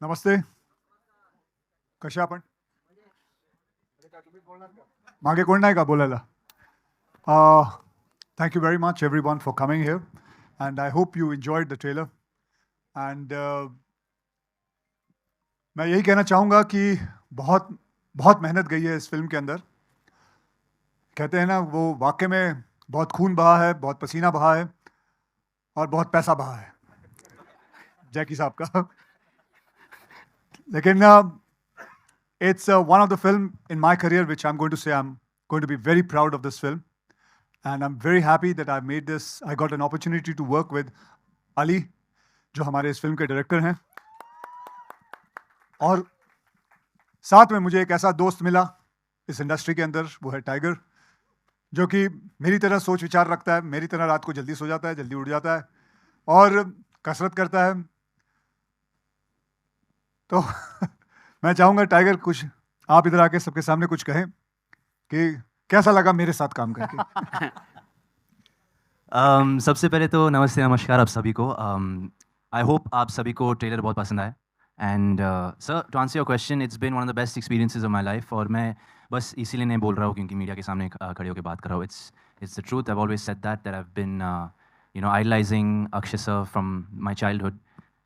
नमस्ते. कशा आपण? मागे कोण नाही का बोलायला? Uh, Thank you very much, everyone, for coming here, and I hope you enjoyed the trailer. And मैं यही कहना चाहूँगा कि बहुत बहुत मेहनत गई है इस फिल्म के अंदर. कहते हैं ना, वो वाकई में बहुत खून बहा है, बहुत पसीना बहा है और बहुत पैसा बहा है जैकी साहब का. लेकिन it's one of the film in my career which I'm going to say I'm going to be very proud of this film. And I'm very happy that I made this. I got an opportunity to work with Ali, जो हमारे इस film के director हैं. और साथ में मुझे एक ऐसा दोस्त मिला इस इंडस्ट्री के अंदर, वो है टाइगर, जो कि मेरी तरह सोच विचार रखता है, मेरी तरह रात को जल्दी सो जाता है, जल्दी उठ जाता है और कसरत करता है. तो मैं चाहूँगा टाइगर कुछ आप इधर आके सबके सामने कुछ कहें कि कैसा लगा मेरे साथ काम करके. सबसे पहले तो नमस्ते नमस्कार आप सभी को. आई होप आप सभी को ट्रेलर बहुत पसंद आया. And sir, to answer your question, it's been one of the best experiences of my life. और मैं बस इसीलिए नहीं बोल रहा हूँ क्योंकि मीडिया के सामने खड़े होकर बात कर रहा हूँ. It's the truth. I have always said that I have been idolizing Akshay sir from my childhood.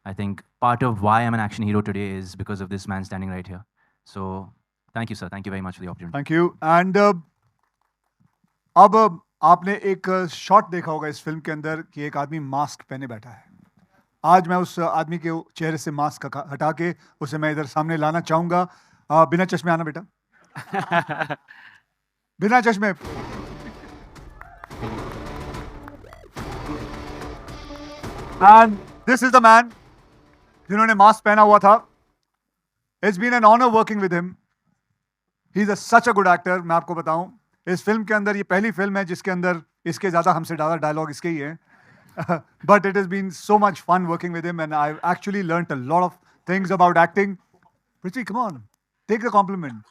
I think part of why I'm an action hero today is because of this man standing right here. So thank you sir, thank you very much for the opportunity. Thank you. And अब आपने एक shot देखा होगा इस film के अंदर कि एक आदमी मास्क पहने बैठा है. आज मैं उस आदमी के चेहरे से मास्क हटा के उसे मैं इधर सामने लाना चाहूंगा. बिना चश्मे आना बेटा, बिना चश्मे. And this is the man जिन्होंने मास्क पहना हुआ था. It's been an honour working with him. He is such a good actor. मैं आपको बताऊं, इस फिल्म के अंदर ये पहली फिल्म है जिसके अंदर इसके हमसे ज़्यादा डायलॉग इसके ही हैं. But it has been so much fun working with him, and I've actually learnt a lot of things about acting. Prithvi, come on, take the compliment.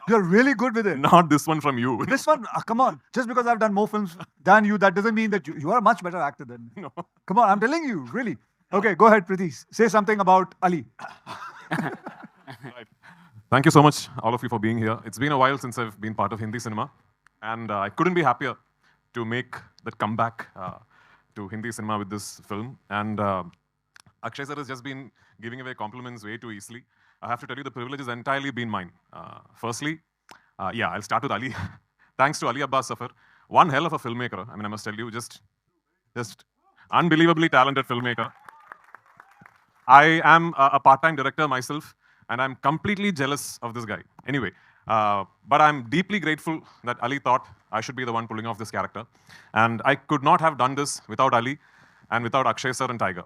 You're really good with it. Not this one from you. This one, come on. Just because I've done more films than you, that doesn't mean that you are a much better actor than me. No. Come on, I'm telling you, really. Okay, go ahead, Prithvi. Say something about Ali. Right. Thank you so much, all of you, for being here. It's been a while since I've been part of Hindi cinema, and I couldn't be happier to make that comeback to Hindi cinema with this film. And Akshay sir has just been giving away compliments way too easily. I have to tell you, the privilege has entirely been mine. Firstly, I'll start with Ali. Thanks to Ali Abbas Safar, one hell of a filmmaker. I mean, I must tell you, just unbelievably talented filmmaker. I am a part-time director myself, and I'm completely jealous of this guy. Anyway, but I'm deeply grateful that Ali thought I should be the one pulling off this character. And I could not have done this without Ali and without Akshay sir and Tiger.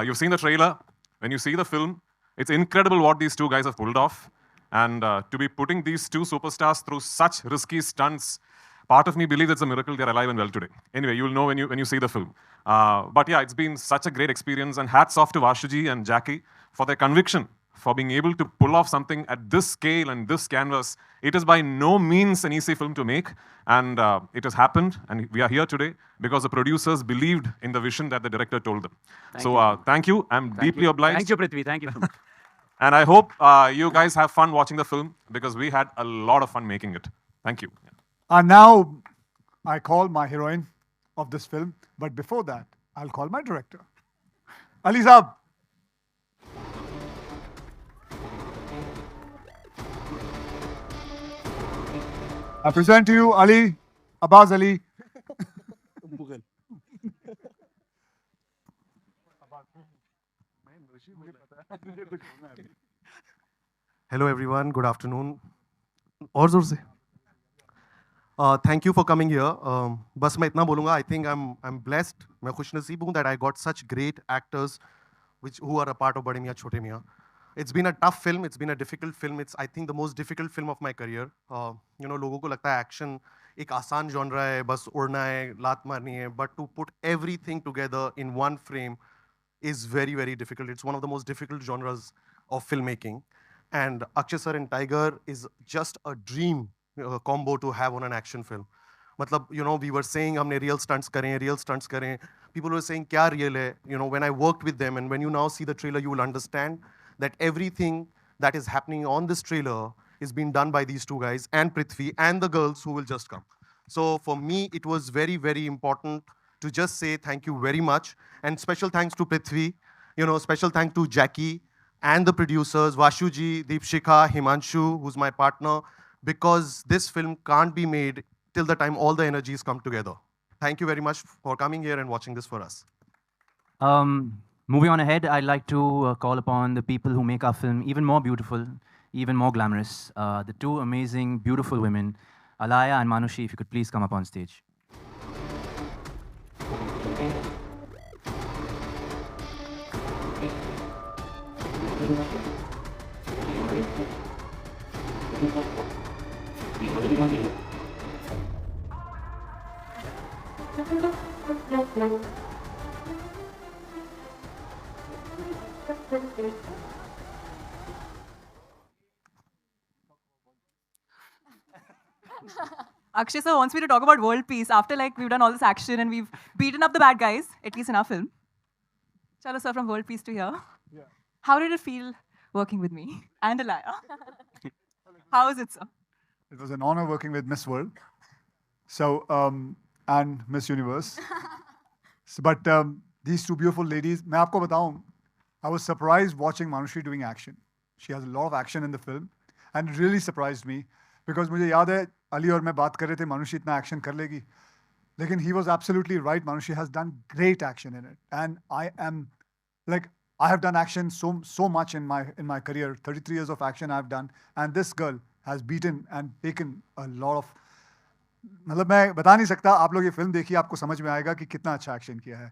You've seen the trailer. When you see the film, it's incredible what these two guys have pulled off. And to be putting these two superstars through such risky stunts, part of me believes it's a miracle they're alive and well today. Anyway, you'll know when you see the film. But yeah, it's been such a great experience, and hats off to Vashuji and Jackie for their conviction, for being able to pull off something at this scale and this canvas. It is by no means an easy film to make, and it has happened, and we are here today because the producers believed in the vision that the director told them. Thank you. I'm deeply obliged. Thank you, Prithvi. Thank you. And I hope you guys have fun watching the film, because we had a lot of fun making it. Thank you. And now I call my heroine of this film, but before that, I'll call my director. Ali Saab. I present to you Ali, Abbas Ali. Hello everyone, good afternoon. और जोर से. Thank you for coming here. बस मैं इतना बोलूँगा. I think I'm blessed. मैं खुशनसीब हूँ that I got such great actors who are a part of Bade Miyan Chote Miyan. It's been a tough film. It's been a difficult film. It's, I think, the most difficult film of my career. लोगों को लगता है action एक आसान genre है, बस उड़ना है, लात मारनी है. But to put everything together in one frame is very, very difficult. It's one of the most difficult genres of filmmaking. And Akshay sir and Tiger is just a dream combo to have on an action film. मतलब, we were saying हमने real stunts करें. People were saying क्या real है. When I worked with them, and when you now see the trailer, you will understand that everything that is happening on this trailer is being done by these two guys and Prithvi and the girls who will just come. So for me, it was very, very important to just say thank you very much. And special thanks to Prithvi, special thanks to Jackie and the producers, Vashuji, Deepshikha, Himanshu, who's my partner, because this film can't be made till the time all the energies come together. Thank you very much for coming here and watching this for us. Moving on ahead, I'd like to call upon the people who make our film even more beautiful, even more glamorous. The two amazing, beautiful women, Alaya and Manushi, if you could please come up on stage. Akshay sir wants me to talk about world peace after we've done all this action and we've beaten up the bad guys, at least in our film. Chalo sir, from world peace to here. Yeah. How did it feel working with me and Alaya? How is it, sir? It was an honor working with Miss World. So, and Miss Universe. But these two beautiful ladies, मैं आपको बताऊं, I was surprised watching Manushi doing action. She has a lot of action in the film, and it really surprised me because मुझे याद है अली और मैं बात कर रहे थे Manushi इतना action कर लेगी, लेकिन he was absolutely right. Manushi has done great action in it, and I have done action so much in my career. 33 years of action I've done, and this girl has beaten and taken a lot of. मतलब मैं बता नहीं सकता, आप लोग ये film देखिए आपको समझ में आएगा कि कितना अच्छा एक्शन किया है.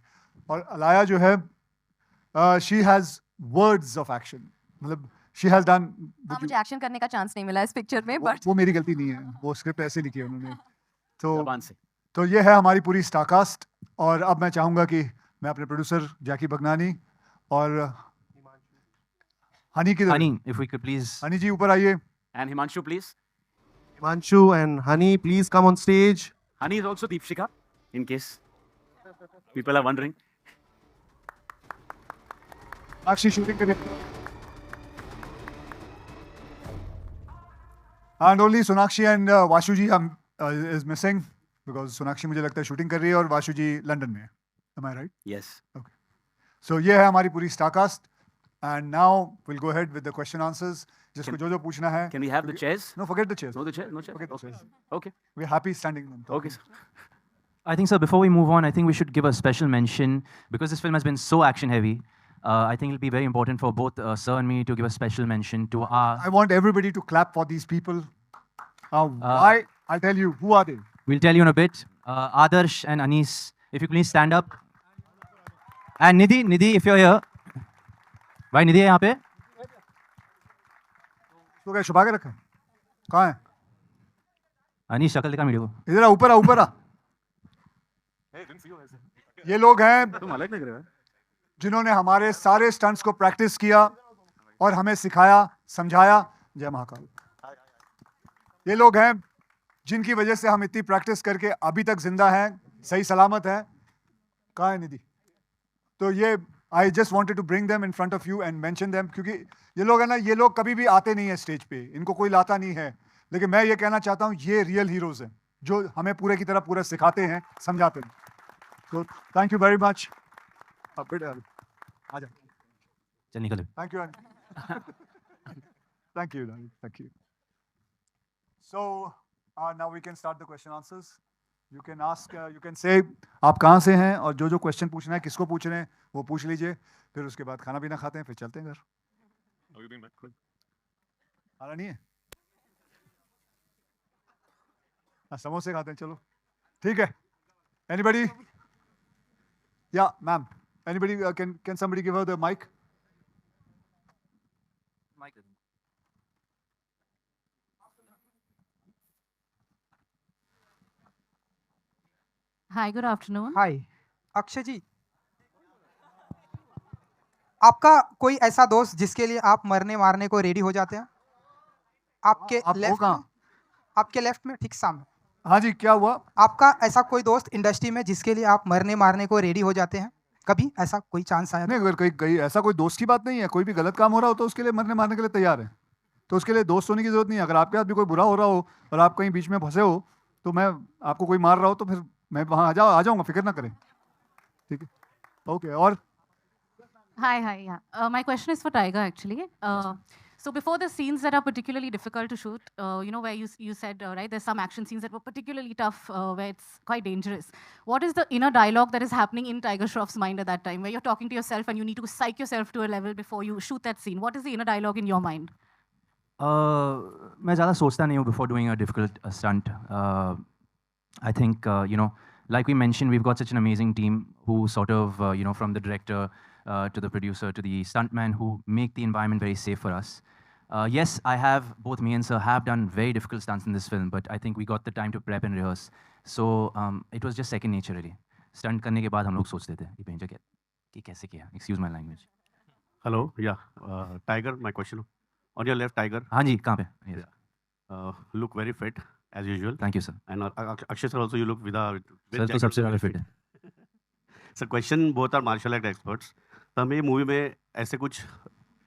और अलाया जो है, she has words of action. मतलब she has done. मुझे एक्शन करने का चांस नहीं मिला इस पिक्चर में, बट वो मेरी गलती नहीं है, वो स्क्रिप्ट ऐसे लिखी है उन्होंने. तो ये है हमारी पूरी स्टारकास्ट. और अब मैं चाहूँगा कि मैं अपने प्रोड्यूसर जैकी बगनानी और हनी की Honey, if we could please. Honey जी ऊपर आइए. And Himanshu, please. Himanshu and Honey, please come on stage. Honey is also Deepshikha, in case people are wondering. Actually shooting करिए. And only Sonakshi and Vashuji is missing because Sonakshi मुझे लगता है shooting कर रही है और वाशुजी London में है. Am I right? Yes. Okay. So ये है हमारी पूरी star cast. And now we'll go ahead with the question answers. जिसको जो पूछना है. Can we have the chairs? No, forget the chairs. No, the chair? No chair? Forget the Okay. chairs. Okay. We're happy standing them. Okay, sir. I think, sir, before we move on, I think we should give a special mention because this film has been so action heavy. I think it'll be very important for both sir and me to give a special mention to our. I want everybody to clap for these people. Why? I'll tell you. Who are they? We'll tell you in a bit. Adarsh and Anis, if you please stand up. And Nidhi, if you're here. भाई निधि है यहाँ पे? तो क्या छुपा के रखा है? कहाँ है? अनीश शक्ल दिखा वीडियो को. इधर आ, ऊपर आ. Hey, didn't see you guys. ये लोग हैं तुम अलग लग रहे हो. जिन्होंने हमारे सारे स्टंट्स को प्रैक्टिस किया और हमें सिखाया, समझाया. जय महाकाल. ये लोग हैं जिनकी वजह से हम इतनी प्रैक्टिस करके अभी तक जिंदा हैं, सही सलामत हैं. कहाँ है निधि? तो ये I just wanted to bring them in front of you and mention them क्योंकि ये लोग है ना, ये लोग कभी भी आते नहीं है स्टेज पे, इनको कोई लाता नहीं है, लेकिन मैं ये कहना चाहता हूँ ये रियल हीरोज हैं जो हमें पूरे की तरह पूरा सिखाते हैं, समझाते हैं. So thank you very much. आ जा. चल निकल. Thank you. Thank you. Thank you. So now we can start the question answers. You can ask, you can say आप कहाँ से हैं और जो क्वेश्चन पूछना है, किसको पूछ रहे हैं, वो पूछ लीजिए. फिर उसके बाद खाना पीना खाते हैं, फिर चलते हैं घर. How you been, man? Good. खाना नहीं है? हाँ, समोसे खाते हैं, चलो. ठीक है. Anybody? Yeah, ma'am. Anybody? Can somebody give her the mic? Hi, good afternoon. Hi Akshay ji, आपका कोई ऐसा दोस्त जिसके लिए आप मरने मारने को रेडी हो जाते हैं? आपके आप हो लेफ्ट कहाँ? में, आपके लेफ्ट में ठीक सामने. हाँ जी, क्या हुआ? आपका ऐसा कोई दोस्त इंडस्ट्री में जिसके लिए आप मरने मारने को रेडी हो जाते हैं? कभी ऐसा कोई चांस आया? नहीं, अगर कहीं कहीं ऐसा कोई दोस्त की बात नहीं है, कोई भी गलत काम हो रहा हो तो उसके लिए मरने मारने के लिए तैयार है। तो उसके लिए दोस्त होने की जरूरत नहीं है। अगर आपके साथ भी कोई बुरा हो रहा हो और आप कहीं बीच में फंसे हो, तो मैं आपको कोई मार रहा हो तो फिर मैं वहाँ आ जाऊँगा, फिक्र ना करें। ठीक है, ओके। और Hi, hi, yeah. My question is for Tiger, actually. So before the scenes that are particularly difficult to shoot, where you said, right, there's some action scenes that were particularly tough, where it's quite dangerous. What is the inner dialogue that is happening in Tiger Shroff's mind at that time, where you're talking to yourself and you need to psych yourself to a level before you shoot that scene? What is the inner dialogue in your mind? मैं ज़्यादा सोचता नहीं हूँ before doing a difficult stunt. I think, like we mentioned, we've got such an amazing team who sort of, from the director to the producer to the stuntman who make the environment very safe for us. Yes, both me and Sir have done very difficult stunts in this film, but I think we got the time to prep and rehearse. So it was just second nature really. Stunt करने के बाद हम लोग सोचते थे कि भैंजा कि कैसे किया. Excuse my language. Hello, yeah. Tiger, my question. On your left, Tiger. हाँ जी, कहाँ पे? Yes. Look very fit, as usual. Thank you, sir. And Akshay sir also, you look with a... sir तो सबसे ज़्यादा fit है. Sir, question, both are martial art experts. तो हमें movie में ऐसे कुछ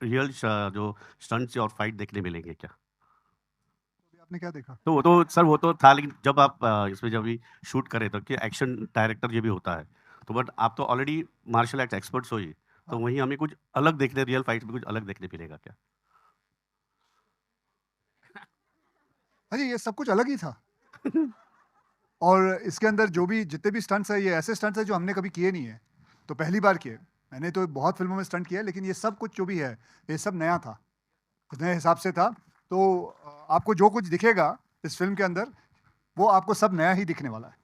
रियल जो स्टंट्स और फाइट देखने मिलेंगे क्या? आपने क्या देखा? तो वो तो था, लेकिन जब आप इसमें जब भी शूट करें तो कि एक्शन डायरेक्टर ये भी होता है, तो बट आप तो ऑलरेडी मार्शल आर्ट एक्सपर्ट्स हो ही, तो वहीं हमें कुछ अलग देखने, रियल फाइट में कुछ अलग देखने मिलेगा क्या? अरे ये सब कुछ अलग ही था। और इसके अंदर जो भी जितने भी स्टंट्स है, ये ऐसे स्टंट्स है जो हमने कभी किए नहीं है, तो पहली बार किए। मैंने तो बहुत फिल्मों में स्टंट किया है, लेकिन ये सब कुछ जो भी है ये सब नया था, नए हिसाब से था। तो आपको जो कुछ दिखेगा इस फिल्म के अंदर वो आपको सब नया ही दिखने वाला है।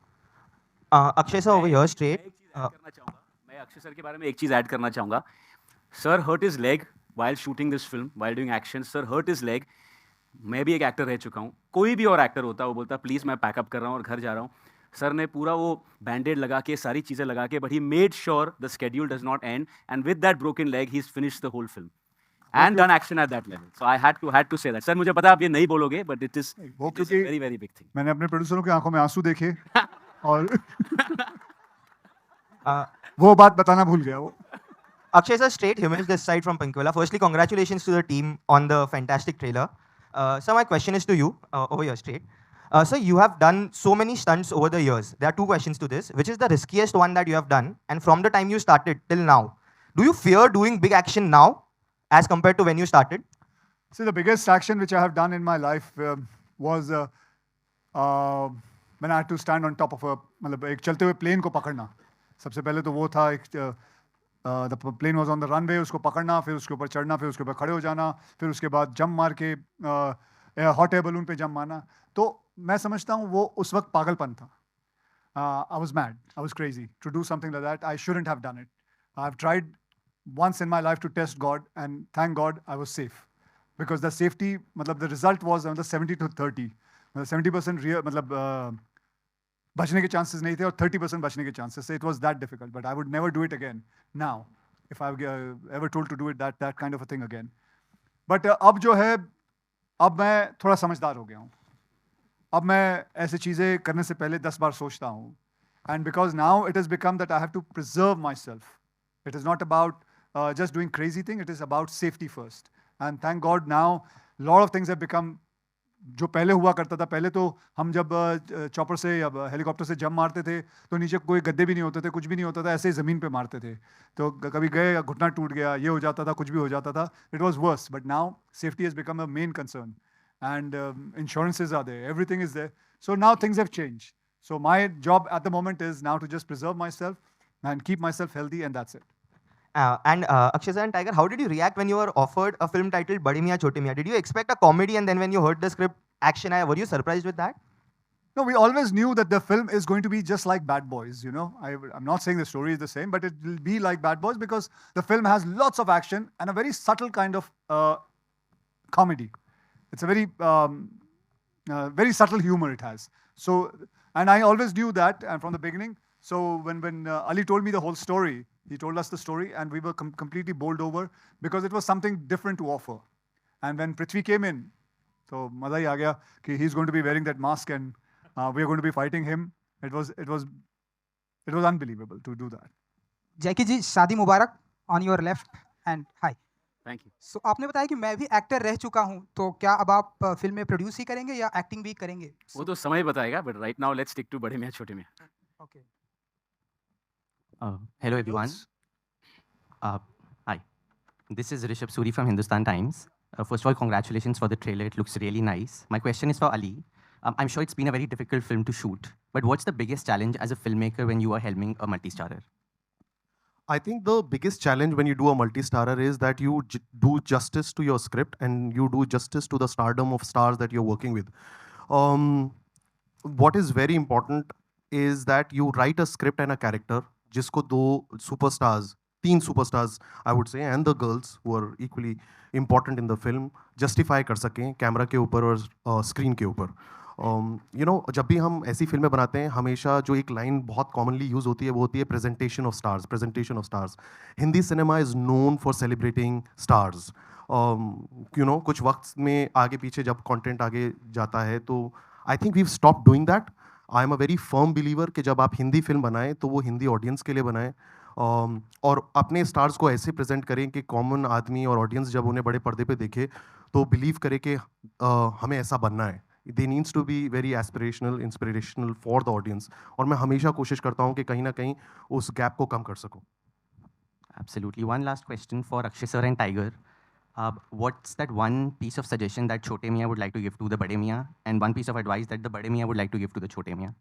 Akshay sir, over here straight करना चाहूँगा, मैं अक्षय सर के बारे में एक चीज़ ऐड करना चाहूँगा। Sir hurt his leg while shooting this film, while doing action. Sir hurt his leg. मैं भी एक एक्टर रह चुका हूँ, कोई भी और एक्टर होता है वो बोलता प्लीज़ मैं पैकअप कर रहा हूँ और घर जा रहा हूँ। सर ने पूरा वो बैंडेड लगा के सारी चीज़ें लगा के, but he made sure the schedule does not end, and with that broken leg he is finished the whole film and done action at that level. So I had to say that. Sir, मुझे पता है आप ये नहीं बोलोगे, but it is a very very big thing. मैंने अपने प्रोड्यूसरों की आंखों में आंसू देखे और वो बात बताना भूल गया वो। Akshay sir, straight Himesh this side from Pinkwala. Firstly, congratulations to the team on the fantastic trailer. So my question is to you, over here straight. So you have done so many stunts over the years. There are two questions to this. Which is the riskiest one that you have done? And from the time you started till now, do you fear doing big action now as compared to when you started? See, the biggest action which I have done in my life was when I had to stand on top of मतलब एक चलते हुए plane को पकड़ना। सबसे पहले तो वो था एक the plane was on the runway, उसको पकड़ना, फिर उसके ऊपर चढ़ना, फिर उसके ऊपर खड़े हो जाना, फिर उसके बाद जंप मार के हॉट एयर बलून पे जंप मारना। तो मैं समझता हूँ वो उस वक्त पागलपन था। I was mad, I was crazy to do something like that. I shouldn't have done it. I've tried once in my life to test God, and thank God I was safe. Because the safety, मतलब the result was on the 70 to 30. 70% real, मतलब बचने के chances नहीं थे और 30% बचने के chances थे. It was that difficult, but I would never do it again now. If I were ever told to do it, that kind of a thing again. But अब जो है, अब मैं थोड़ा समझदार हो गया हूँ. अब मैं ऐसे चीज़ें करने से पहले 10 बार सोचता हूँ. And because now it has become that I have to preserve myself. It is not about just doing crazy thing. It is about safety first. And thank God now, a lot of things have become. जो पहले हुआ करता था, पहले तो हम जब chopper से या हेलीकॉप्टर से जंप मारते थे तो नीचे कोई गद्दे भी नहीं होते थे, कुछ भी नहीं होता था, ऐसे ही ज़मीन पे मारते थे. तो कभी गए, घुटना टूट गया, ये हो जाता था, कुछ भी हो जाता था. It was worse, but now safety has become a main concern, and insurances are there, everything is there. So now things have changed. So my job at the moment is now to just preserve myself and keep myself healthy, and that's it. And Akshay sir and Tiger, how did you react when you were offered a film titled Bade Miyan Chote Miyan? Did you expect a comedy, and then when you heard the script, action, were you surprised with that? No, we always knew that the film is going to be just like Bad Boys, you know. I'm not saying the story is the same, but it will be like Bad Boys because the film has lots of action and a very subtle kind of comedy. It's a very subtle humor it has. So, and I always knew that, and from the beginning. So when Ali told me the whole story, he told us the story, and we were completely bowled over because it was something different to offer. And when Prithvi came in, so मज़ा ही आ गया कि he's going to be wearing that mask and we are going to be fighting him. It was unbelievable to do that. Jackie ji शादी मुबारक on your left and hi. Thank you. So आपने बताया कि मैं भी एक्टर रह चुका हूं, तो क्या अब आप फिल्म में प्रोड्यूस ही करेंगे या एक्टिंग भी करेंगे? वो तो समय बताएगा, but right now let's stick to Bade Miyan Chhote Miyan. Okay. Hello everyone. Uh, Hi, this is Rishabh Suri from Hindustan Times. First of all, congratulations for the trailer. It looks really nice. My question is for Ali. I'm sure it's been a very difficult film to shoot, but what's the biggest challenge as a filmmaker when you are helming a multi-starrer? I think the biggest challenge when you do a multi-starrer is that you do justice to your script and you do justice to the stardom of stars that you're working with. What is very important is that you write a script and a character जिसको दो superstars, तीन superstars I would say, and the girls who are equally important in the film justify कर सकें camera के ऊपर और screen के ऊपर. जब भी हम ऐसी फिल्में बनाते हैं हमेशा जो एक लाइन बहुत कॉमनली यूज होती है वो होती है presentation of stars. Presentation of stars. Hindi cinema is known for celebrating stars. कुछ वक्त में आगे पीछे जब कंटेंट आगे जाता है तो I think we stop doing that. I am a very firm believer कि जब आप हिंदी फिल्म बनाएं तो वो हिंदी ऑडियंस के लिए बनाएं और अपने स्टार्स को ऐसे प्रेजेंट करें कि कॉमन आदमी और ऑडियंस जब उन्हें बड़े पर्दे पे देखे तो बिलीव करे कि हमें ऐसा बनना है. They needs to be very aspirational, inspirational for the audience. और मैं हमेशा कोशिश करता हूँ कि कहीं ना कहीं उस गैप को कम कर सकूँ. Absolutely. One last question for Akshay sir and Tiger. What's that one piece of suggestion that Chote Miyan would like to give to the Bade Miyan, and one piece of advice that the Bade Miyan would like to give to the Chote Miyan?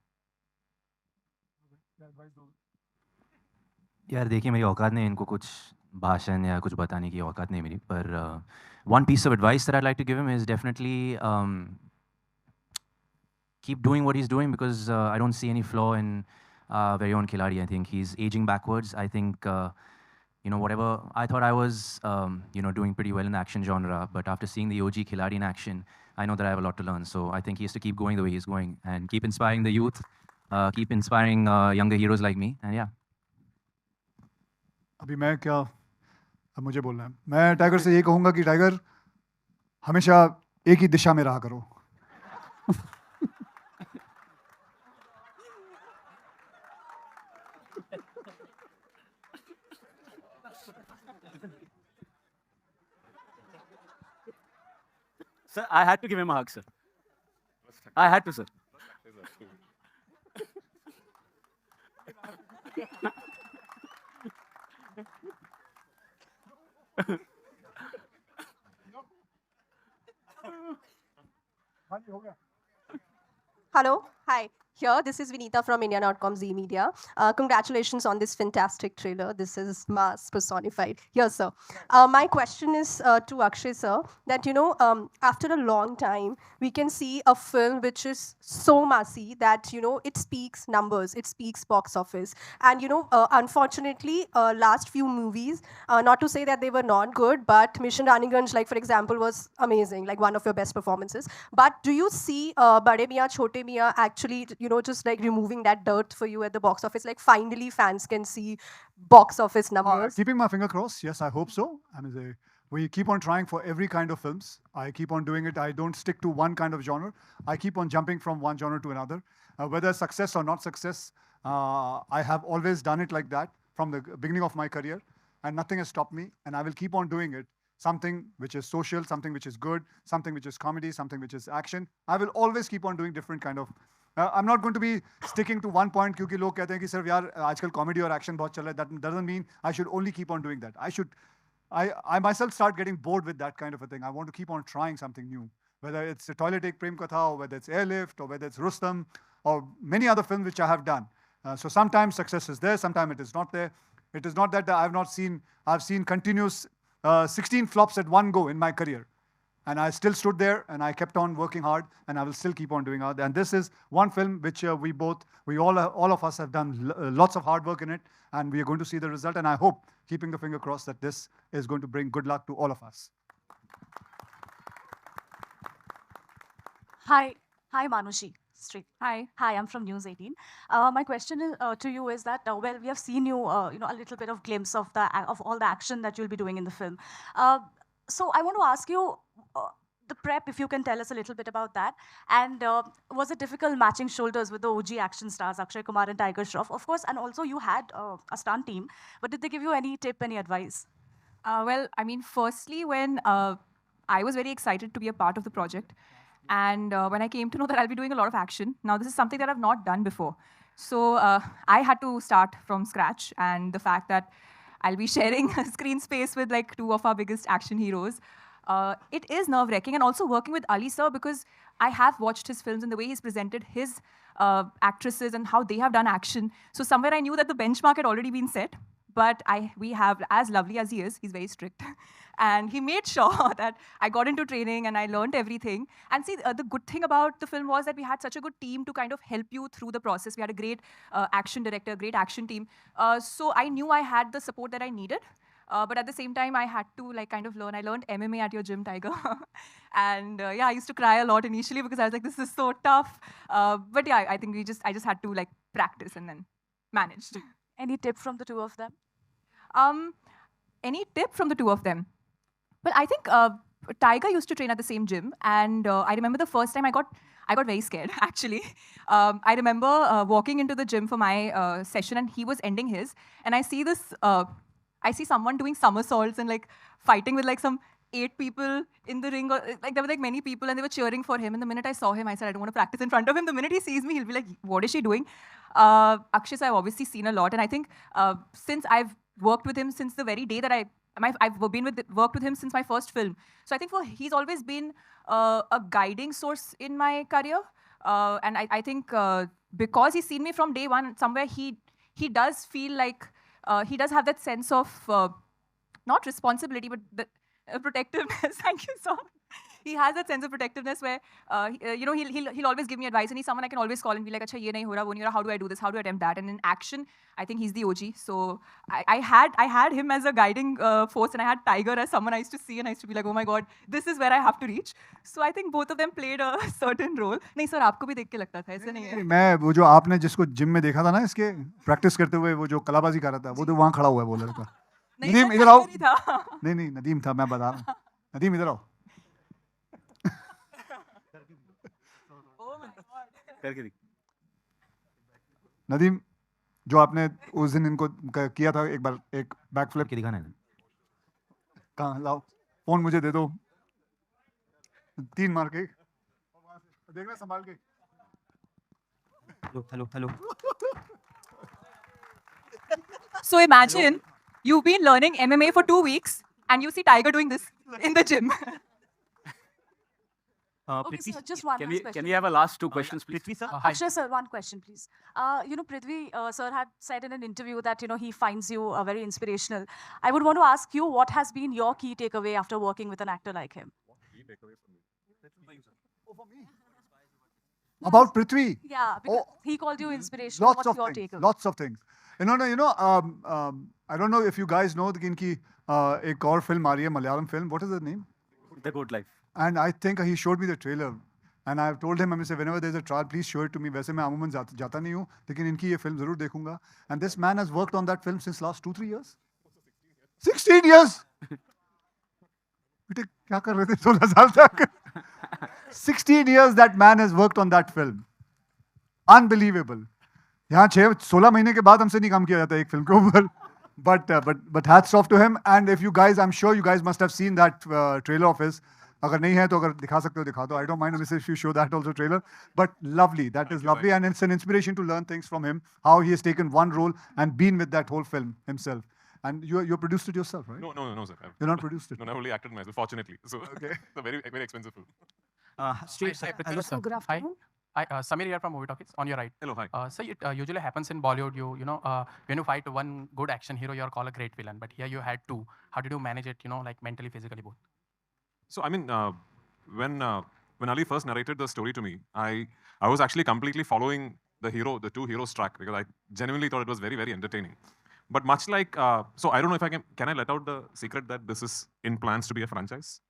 यार देखिए मेरी औकात नहीं इनको कुछ भाषण या कुछ बताने की औकात नहीं मेरी, पर one piece of advice that I'd like to give him is definitely keep doing what he's doing, because I don't see any flaw in very own Khiladi. I think he's aging backwards. I think whatever I thought I was doing pretty well in the action genre, but after seeing the OG Khiladi in action, I know that I have a lot to learn. So I think he has to keep going the way he's going and keep inspiring the youth, keep inspiring younger heroes like me, and yeah. अभी मैं क्या, अब मुझे बोलना है. मैं tiger से ये कहूँगा कि टाइगर हमेशा एक ही दिशा में रहा करो. Sir, I had to give him a hug, sir. I had to, sir. Hello, hi. Here, this is Vinita from India.com Z Media. Congratulations on this fantastic trailer. This is mass personified. Here, sir. My question is to Akshay, sir, that, after a long time, we can see a film which is so massy that, it speaks numbers, it speaks box office. And, unfortunately, last few movies, not to say that they were not good, but Mission Raniganj, like, for example, was amazing, like one of your best performances. But do you see Bade Miyan Chote Miyan actually, just like removing that dirt for you at the box office? Like finally fans can see box office numbers. Keeping my finger crossed, yes, I hope so. We keep on trying for every kind of films. I keep on doing it. I don't stick to one kind of genre. I keep on jumping from one genre to another. Whether success or not success, I have always done it like that from the beginning of my career, and nothing has stopped me, and I will keep on doing it. Something which is social, something which is good, something which is comedy, something which is action. I will always keep on doing different kind of. I'm not going to be sticking to one point क्योंकि लोग कहते हैं कि सिर्फ यार आजकल comedy और action बहुत चल रहा है. That doesn't mean I should only keep on doing that. I myself start getting bored with that kind of a thing. I want to keep on trying something new. Whether it's a Toilet Ek Prem Katha, or whether it's Airlift, or whether it's Rustam, or many other films which I have done. So sometimes success is there, sometimes it is not there. It is not that I've seen continuous 16 flops at one go in my career. And I still stood there and I kept on working hard, and I will still keep on doing hard. And this is one film which all of us have done lots of hard work in it, and we are going to see the result. And I hope, keeping the finger crossed, that this is going to bring good luck to all of us. Hi, Manushi Street. Hi, I'm from News 18. My question to you is that we have seen you, a little bit of glimpse of all the action that you'll be doing in the film. So I want to ask you, the prep, if you can tell us a little bit about that. And was it difficult matching shoulders with the OG action stars, Akshay Kumar and Tiger Shroff? Of course, and also you had a stunt team, but did they give you any tip, any advice? Well, I mean, firstly, when I was very excited to be a part of the project, and when I came to know that I'll be doing a lot of action, now this is something that I've not done before. So I had to start from scratch, and the fact that I'll be sharing screen space with like two of our biggest action heroes, it is nerve-wracking, and also working with Ali sir, because I have watched his films and the way he's presented his actresses and how they have done action. So somewhere I knew that the benchmark had already been set. But we have, as lovely as he is, he's very strict. And he made sure that I got into training and I learned everything. And see, the good thing about the film was that we had such a good team to kind of help you through the process. We had a great action director, great action team. So I knew I had the support that I needed. But at the same time, I had to like kind of learn. I learned MMA at your gym, Tiger. And yeah, I used to cry a lot initially because I was like, this is so tough. But yeah, I think I just had to like practice and then managed. Any tip from the two of them? Any tip from the two of them? Well, I think Tiger used to train at the same gym, and I remember the first time I got very scared, actually. I remember walking into the gym for my session, and he was ending his, and I see this, I see someone doing somersaults and like fighting with like some 8 people in the ring, or like there were like many people, and they were cheering for him. And the minute I saw him, I said, I don't want to practice in front of him. The minute he sees me, he'll be like, what is she doing? Akshay, I've obviously seen a lot, and I think since I've worked with him since the very day that I've worked with him since my first film. So I think he's always been a guiding source in my career. And I think because he's seen me from day one, somewhere he does feel like he does have that sense of not responsibility, but the protectiveness. Thank you so much. He has that sense of protectiveness where, you know, he'll always give me advice, and he's someone I can always call and be like, "Acha, ye nahi ho raha, wo nahi ho raha. How do I do this? How do I attempt that?" And in action, I think he's the OG. So I had him as a guiding force, and I had Tiger as someone I used to see, and I used to be like, "Oh my God, this is where I have to reach." So I think both of them played a certain role. नहीं sir, आपको भी देख के लगता था, ऐसे नहीं है? मैं वो जो आपने जिसको जिम में देखा था ना, इसके प्रैक्टिस करते हुए, वो जो कलाबाजी कर रहा था, वो तो वहाँ खड़ा हुआ है, वो लड़का। नदीम इधर आओ। नहीं नदीम था, मैं बता रहा हूँ। नदीम इधर आओ। नदीम, जो आपने उस दिन इनको किया था, एक बार एक बैक फ्लिप दिखाना है। कहाँ लाओ, फोन मुझे दे दो। 3 मार के देखना, संभाल के। Hello. So imagine you've been learning MMA for 2 weeks and you see Tiger doing this in the gym. Okay, sir, just one last question. Can we have a last 2 questions, please? Prithvi, sir? Akshay, sir, one question, please. You know, Prithvi, sir had said in an interview that, you know, he finds you very inspirational. I would want to ask you, what has been your key takeaway after working with an actor like him? Key takeaway from me. About Prithvi? Yeah, because he called you inspirational. What's your takeaway? Lots of things. You know, I don't know if you guys know कि इनकी एक और film आ रही है, Malayalam film. What is the name? The Good Life. And I think he showed me the trailer, and I've told him, I say, whenever there's a trial, please show it to me. वैसे मैं अमूमन जाता नहीं हूँ, लेकिन इनकी ये film ज़रूर देखूँगा. And this man has worked on that film since last 2-3 years. 16 years. बेटे क्या कर रहे थे 16 साल तक? 16 years that man has worked on that film. Unbelievable. यहाँ 16 महीने के बाद हमसे नहीं काम किया जाता एक फिल्म के ऊपर. But hats off to him. And if you guys, I'm sure you guys must have seen that trailer of his. अगर नहीं है तो अगर दिखा सकते हो दिखा दो. I don't mind if you show that also trailer. But lovely, that is lovely, and it's an inspiration to learn things from him. How he has taken one role and been with that whole film himself. And you produced it yourself, right? No, sir. You're not produced it. No, I only acted myself, fortunately. So okay, it's a very expensive film. Hello, sir. Good afternoon. Hi, Samir here from Movie Talkies. On your right. Hello, hi. So it usually happens in Bollywood. You know, when you fight one good action hero, you're called a great villain. But here you had 2. How did you manage it? You know, like mentally, physically, both. So I mean, when Ali first narrated the story to me, I was actually completely following the 2 heroes track, because I genuinely thought it was very, very entertaining. But much like, so I don't know if I can I let out the secret that this is in plans to be a franchise?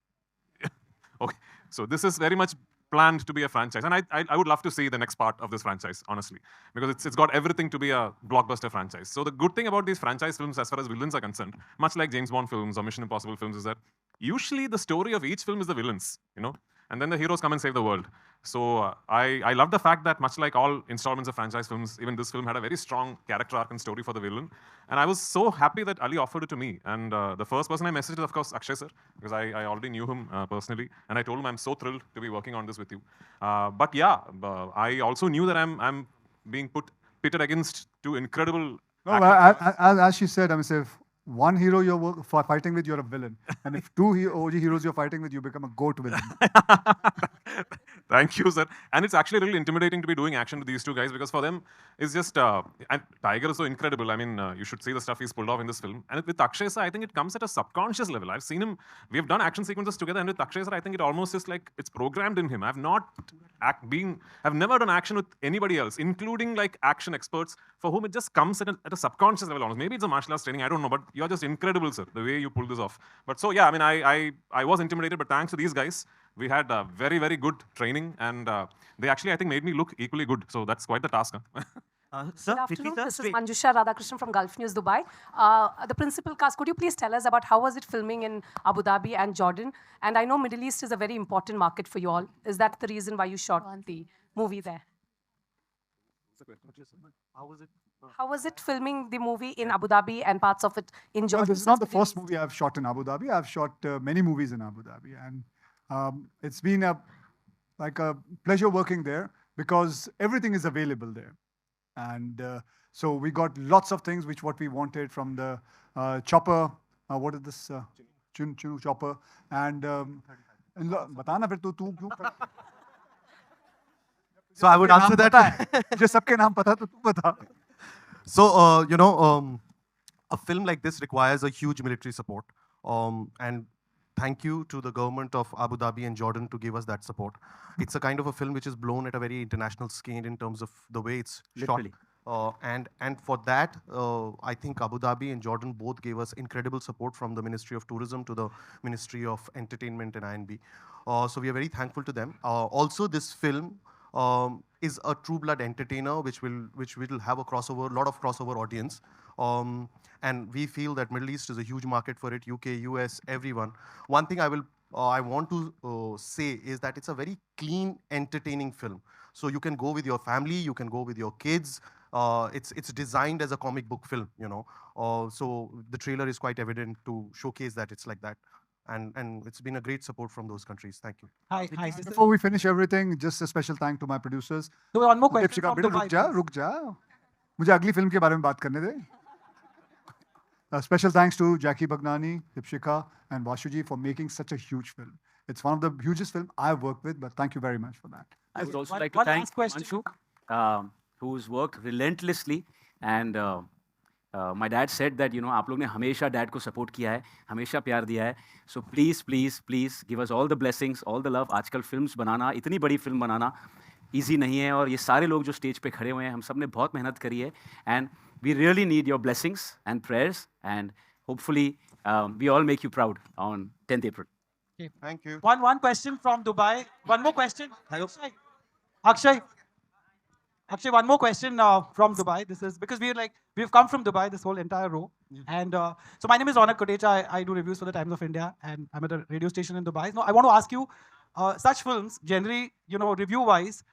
Okay, so this is very much planned to be a franchise, and I would love to see the next part of this franchise, honestly, because it's got everything to be a blockbuster franchise. So the good thing about these franchise films, as far as villains are concerned, much like James Bond films or Mission Impossible films, is that usually the story of each film is the villains, and then the heroes come and save the world. So I love the fact that much like all installments of franchise films, even this film had a very strong character arc and story for the villain. And I was so happy that Ali offered it to me. And the first person I messaged is, of course, Akshay sir, because I already knew him personally. And I told him I'm so thrilled to be working on this with you. But yeah, I also knew that I'm being pitted against two incredible No, as she said, I mean, if one hero you're fighting with, you're a villain. And if two OG heroes you're fighting with, you become a GOAT villain. Thank you, sir. And it's actually really intimidating to be doing action with these two guys because for them, it's just. And Tiger is so incredible. I mean, you should see the stuff he's pulled off in this film. And with Akshay sir, I think it comes at a subconscious level. I've seen him. We have done action sequences together, and with Akshay sir, I think it almost is like it's programmed in him. I've never done action with anybody else, including like action experts, for whom it just comes at a subconscious level almost. Maybe it's a martial arts training, I don't know, but you're just incredible, sir, the way you pulled this off. But so, yeah, I mean, I was intimidated, but thanks to these guys, we had very, very good training, and they actually, I think, made me look equally good. So that's quite the task. Sir, Good afternoon. This is Manjusha Radhakrishnan from Gulf News, Dubai. The principal cast, could you please tell us about how was it filming in Abu Dhabi and Jordan? And I know Middle East is a very important market for you all. Is that the reason why you shot the movie there? How was it filming the movie in Abu Dhabi and parts of it in Jordan? This is not the first movie I've shot in Abu Dhabi. I've shot many movies in Abu Dhabi. And it's been a pleasure working there because everything is available there. And so we got lots of things what we wanted from the chopper. What is this? Chunu chopper. And batana fir tu kyun So I would answer that. मुझे सबके नाम पता तो तू बता. So, a film like this requires a huge military support. And thank you to the government of Abu Dhabi and Jordan to give us that support. It's a kind of a film which is blown at a very international scale in terms of the way it's Literally. shot. And for that, I think Abu Dhabi and Jordan both gave us incredible support from the Ministry of Tourism to the Ministry of Entertainment and INB. So we are very thankful to them. Also, this film is a true blood entertainer which will have a lot of crossover audience. And we feel that Middle East is a huge market for it, UK, US, everyone. One thing I want to say is that it's a very clean, entertaining film. So you can go with your family, you can go with your kids. It's designed as a comic book film, so the trailer is quite evident to showcase that it's like that. And it's been a great support from those countries. Thank you. Hi. Before we finish everything, just a special thank to my producers. So one more question Dipshika, from बेटा Dubai, रुक जा. मुझे अगली film के बारे में बात करने दे. Special thanks to Jackie Bhagnani, Dipshika, and Vashuji for making such a huge film. It's one of the hugest films I've worked with, but thank you very much for that. I would also like to thank Manshu, who's worked relentlessly. And my dad said that, आप लोग ने हमेशा dad को support किया है, हमेशा प्यार दिया है. So please give us all the blessings, all the love. आजकल films बनाना, इतनी बड़ी film बनाना easy नहीं है, और ये सारे लोग जो stage पे खड़े हुए हैं, हम सब ने बहुत मेहनत करी है. And we really need your blessings and prayers, and hopefully we all make you proud on 10th April. Okay. Thank you. One question from Dubai. One more question. Akshay, one more question from Dubai. This is because we've come from Dubai, this whole entire row. And so my name is Ronak Kotecha. I do reviews for the Times of India, and I'm at a radio station in Dubai. Now I want to ask you, such films generally, review-wise,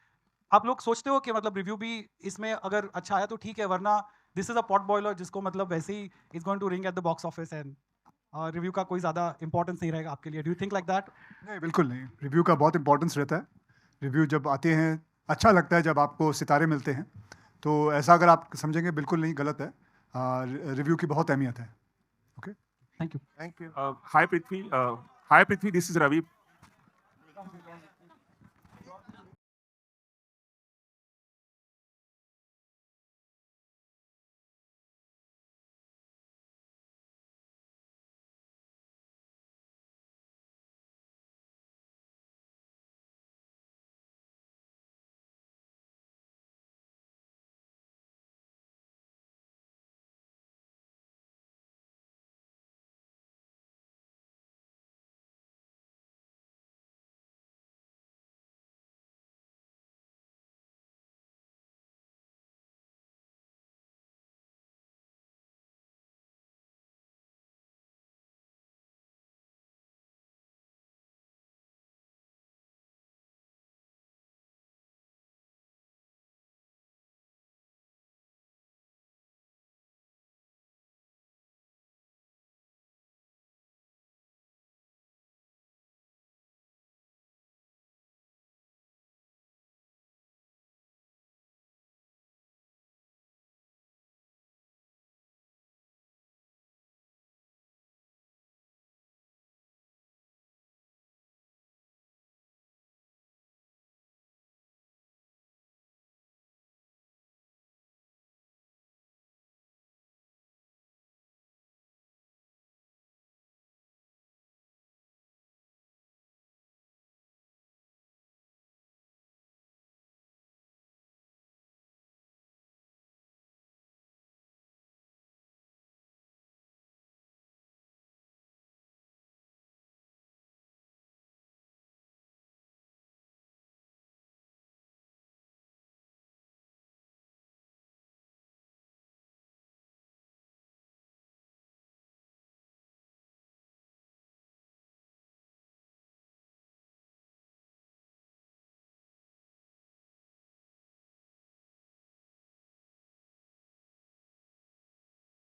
आप लोग सोचते हो कि मतलब review भी इसमें अगर अच्छा आया तो ठीक है, वरना this is a pot boiler जिसको मतलब वैसे ही is going to ring at the box office and review का कोई ज़्यादा importance नहीं रहेगा आपके लिए. Do you think like that? नहीं, बिल्कुल नहीं. Review का बहुत importance रहता है. Review जब आते हैं, अच्छा लगता है जब आपको सितारे मिलते हैं. तो ऐसा अगर आप समझेंगे, बिल्कुल नहीं, गलत है. Review की बहुत अहमियत है. Okay? Thank you. Thank you. Hi Prithvi. This is Ravi